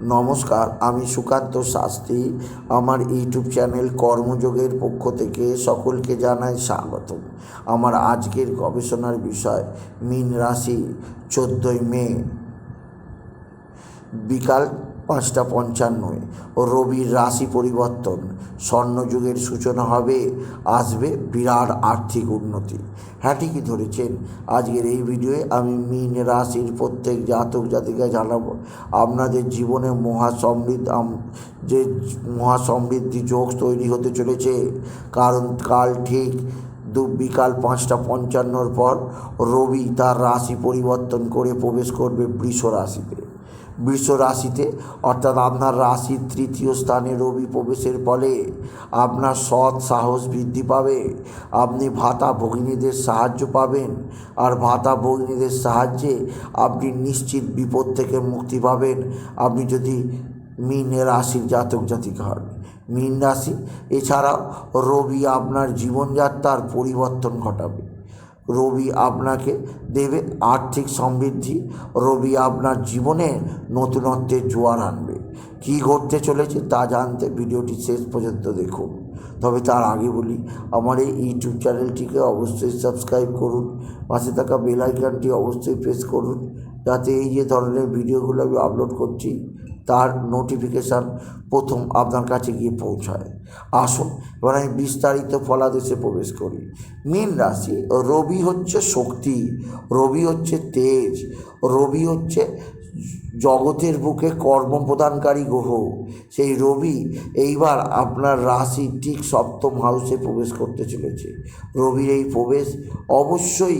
নমস্কার, আমি সুকান্ত শাস্ত্রী। আমার ইউটিউব চ্যানেল কর্মযোগের পক্ষ থেকে সকলকে জানাই স্বাগতম। আমার আজকের গবেষণার বিষয় মীন রাশি 14ই মে বিকাল 5:55 রবির রাশি পরিবর্তন, স্বর্ণযুগের সূচনা হবে, আসবে বিরাট আর্থিক উন্নতি। হ্যাঁ, ঠিকই ধরেছেন। আজকের এই ভিডিওয়ে আমি মীন রাশির প্রত্যেক জাতক জাতিকা জানাবো আপনাদের জীবনে মহাসমৃদ্ধি যোগ তৈরি হতে চলেছে। কারণ কাল ঠিক বিকাল 5:55 পর রবি তার রাশি পরিবর্তন করে প্রবেশ করবে বৃষ রাশিতে অর্থাৎ আপনার রাশির তৃতীয় স্থানে রবি প্রবেশের ফলে আপনার সৎ সাহস বৃদ্ধি পাবে। আপনি ভাতা ভগিনীদের সাহায্য পাবেন, আর ভাতা ভগিনীদের সাহায্যে আপনি নিশ্চিত বিপদ থেকে মুক্তি পাবেন। আপনি যদি মীন রাশির জাতক জাতিকা হন, মীন রাশি এছাড়াও রবি আপনার জীবনযাত্রার পরিবর্তন ঘটাবে। রবি আপনাকে দেবে আর্থিক সমৃদ্ধি। রবি আপনার জীবনে নতুনত্বের জোয়ার আনবে। কী ঘটতে চলেছে তা জানতে ভিডিওটি শেষ পর্যন্ত দেখুন। তবে তার আগে বলি, আমার এই ইউটিউব চ্যানেলটিকে অবশ্যই সাবস্ক্রাইব করুন, পাশে থাকা বেল আইকনটি অবশ্যই প্রেস করুন, যাতে এই যে ধরনের ভিডিওগুলো আমি আপলোড করছি তার নোটিফিকেশান প্রথম আপনার কাছে গিয়ে পৌঁছায়। আসুন এবার আমি বিস্তারিত ফলাদেশে প্রবেশ করি। মীন রাশি, রবি হচ্ছে শক্তি, রবি হচ্ছে তেজ, রবি হচ্ছে জগতের বুকে কর্মপ্রদানকারী গ্রহ। সেই রবি এইবার আপনার রাশি ঠিক সপ্তম হাউসে প্রবেশ করতে চলেছে। রবির এই প্রবেশ অবশ্যই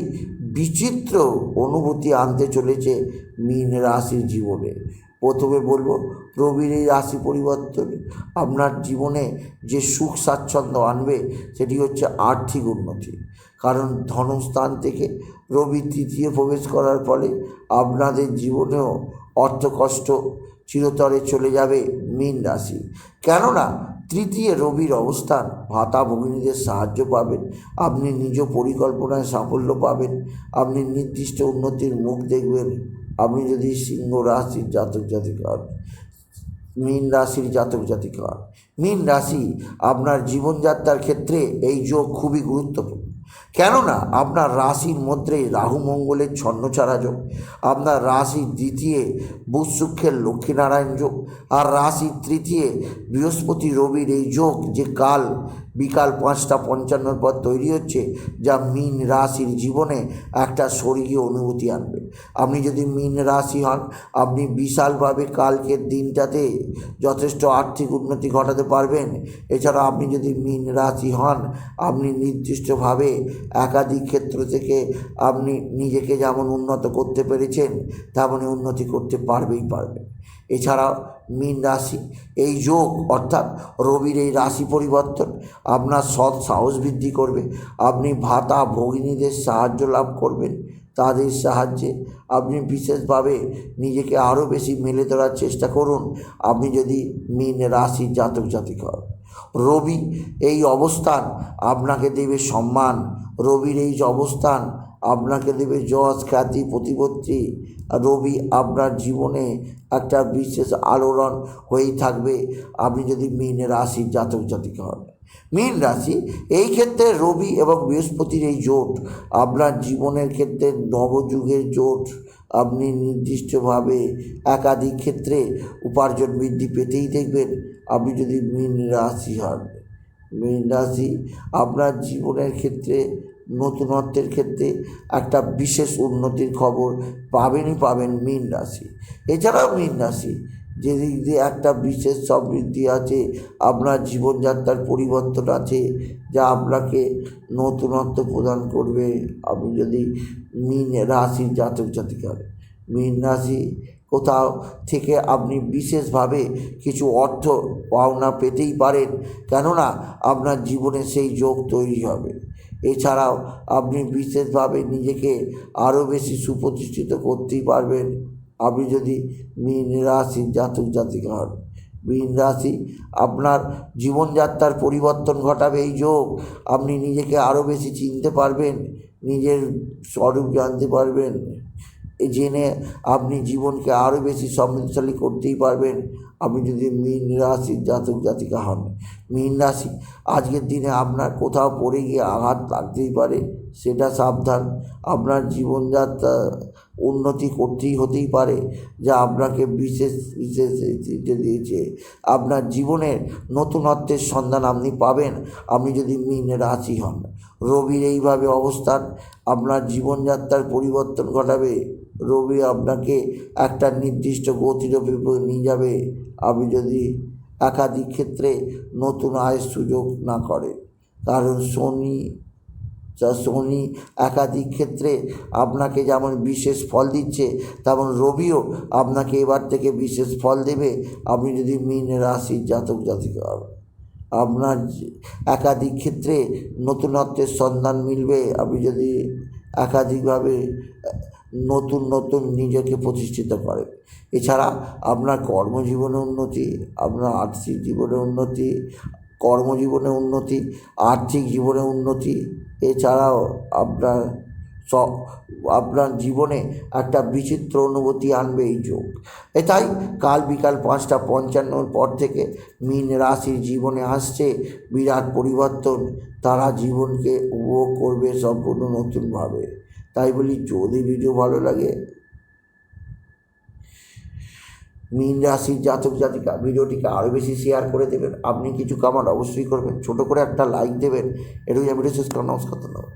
বিচিত্র অনুভূতি আনতে চলেছে মীন রাশির জীবনে। প্রথমে বলবো, রবির এই রাশি পরিবর্তন আপনার জীবনে যে সুখ স্বাচ্ছন্দ্য আনবে সেটি হচ্ছে আর্থিক উন্নতি। কারণ ধনস্থান থেকে রবি তৃতীয় প্রবেশ করার ফলে আপনাদের জীবনেও অর্থকষ্ট চিরতরে চলে যাবে মীন রাশি। কেননা তৃতীয় রবির অবস্থান, ভাতা ভগিনীদের সাহায্য পাবেন, আপনি নিজ পরিকল্পনায় সাফল্য পাবেন, আপনি নির্দিষ্ট উন্নতির মুখ দেখবেন। আপনি যদি সিংহ রাশির জাতক জাতিকা হন, মীন রাশির জাতক জাতিকা হন, মীন রাশি আপনার জীবনযাত্রার ক্ষেত্রে এই যোগ খুবই গুরুত্বপূর্ণ। কেননা আপনার রাশির মধ্যে রাহু মঙ্গলের ছন্নছাড়া যোগ, আপনার রাশির দ্বিতীয় বুধ শুক্রের লক্ষ্মীনারায়ণ যোগ, আর রাশির তৃতীয় বৃহস্পতি রবির এই যোগ যে কাল বিকাল 5:55 পর তৈরি হচ্ছে, যা মীন রাশির জীবনে একটা স্বর্গীয় অনুভূতি আনবে। আপনি যদি মীন রাশি হন, আপনি বিশালভাবে কালকের দিনটাতে যথেষ্ট আর্থিক উন্নতি ঘটাতে পারবেন। এছাড়া আপনি যদি মীন রাশি হন, আপনি নির্দিষ্টভাবে একাধিক ক্ষেত্র থেকে আপনি নিজেকে যেমন উন্নত করতে পেরেছেন তেমনই উন্নতি করতে পারবেন। এছাড়াও মীন রাশি এই যোগ অর্থাৎ রবির এই রাশি পরিবর্তন আপনার সৎ সাহস বৃদ্ধি করবে। আপনি ভাতা ভগিনীদের সাহায্য লাভ করবেন, তাদের সাহায্যে আপনি বিশেষভাবে নিজেকে আরও বেশি মেলে ধরার চেষ্টা করুন। আপনি যদি মীন রাশির জাতক জাতিকা হন, রবি এই অবস্থান আপনাকে দেবে সম্মান। রবির এই অবস্থান আপনাকে দেবে যশ খ্যাতি প্রতিপত্তি। রবি আপনার জীবনে একটা বিশেষ আলোড়ন হয়েই থাকবে আপনি যদি মীন রাশির জাতক জাতিকা হন। মীন রাশি এই ক্ষেত্রে রবি এবং বৃহস্পতির এই জোট আপনার জীবনের ক্ষেত্রে নবযুগের জোট। আপনি নির্দিষ্টভাবে একাধিক ক্ষেত্রে উপার্জন বৃদ্ধি পেতেই দেখবেন আপনি যদি মীন রাশি হন। মীন রাশি আপনার জীবনের ক্ষেত্রে নতুনত্বের ক্ষেত্রে একটা বিশেষ উন্নতির খবর পাবেন মীন রাশি। এছাড়াও মীন রাশি যেদিক দিয়ে একটা বিশেষ সমৃদ্ধি আছে, আপনার জীবনযাত্রার পরিবর্তন আছে, যা আপনাকে নতুনত্ব প্রদান করবে। আপনি যদি মীন রাশির জাতক জাতিকা হন, মীন রাশি কোথাও থেকে আপনি বিশেষভাবে কিছু অর্থ পাওনা পেতেই পারেন, কেননা আপনার জীবনে সেই যোগ তৈরি হবে। এছাড়াও আপনি বিশেষভাবে নিজেকে আরও বেশি সুপ্রতিষ্ঠিত করতেই পারবেন আপনি যদি মীন রাশির জাতক জাতিকা হন। মীন রাশি আপনার জীবনযাত্রার পরিবর্তন ঘটাবে এই যোগ। আপনি নিজেকে আরও বেশি চিনতে পারবেন, নিজের স্বরূপ জানতে পারবেন। জেনে আপনি জীবনকে আরও বেশি সমৃদ্ধশালী করতেই পারবেন আপনি যদি মীন রাশির জাতক জাতিকা হন। মীন রাশি, আজকের দিনে আপনার কোথাও পড়ে গিয়ে আঘাত লাগতেই পারে, সেটা সাবধান। আপনার জীবনযাত্রা উন্নতি হতেই পারে, যা আপনাকে বিশেষ বিশেষ দিয়েছে। আপনার জীবনের নতুনত্বের সন্ধান আপনি পাবেন আপনি যদি মীন রাশি হন। রবির এইভাবে অবস্থান আপনার জীবনযাত্রার পরিবর্তন ঘটাবে। রবি আপনাকে একটা নির্দিষ্ট গতির উপর নিয়ে যাবে আপনি যদি একাধিক ক্ষেত্রে নতুন আয়ের সুযোগ না করে। কারণ শনি একাধিক ক্ষেত্রে আপনাকে যেমন বিশেষ ফল দিচ্ছে, তেমন রবিও আপনাকে এবার থেকে বিশেষ ফল দেবে আপনি যদি মীন রাশির জাতক জাতিকা হন। আপনার একাধিক ক্ষেত্রে নতুনত্বের সন্ধান মিলবে আপনি যদি একাধিকভাবে নতুন নিজেকে প্রতিষ্ঠিত করেন। এছাড়া আপনার কর্মজীবনে উন্নতি, আপনার আর্থিক জীবনে উন্নতি, কর্মজীবনে উন্নতি, আর্থিক জীবনে উন্নতি, এছাড়াও আপনার জীবনে একটা বিচিত্র অনুভূতি আনবে এই যোগ। তাই কাল বিকাল 5:55 পর থেকে মীন রাশির জীবনে আসছে বিরাট পরিবর্তন। তারা জীবনকে উপভোগ করবে সম্পূর্ণ নতুনভাবে। তাই বলি, যদি ভিডিও ভালো লাগে মীন রাশির জাতক জাতিকা ভিডিওটিকে আরও বেশি শেয়ার করে দেবেন। আপনি কিছু কমেন্ট অবশ্যই করবেন, ছোটো করে একটা লাইক দেবেন। এটুকুই আমি শেষ করা। নমস্কার, ধন্যবাদ।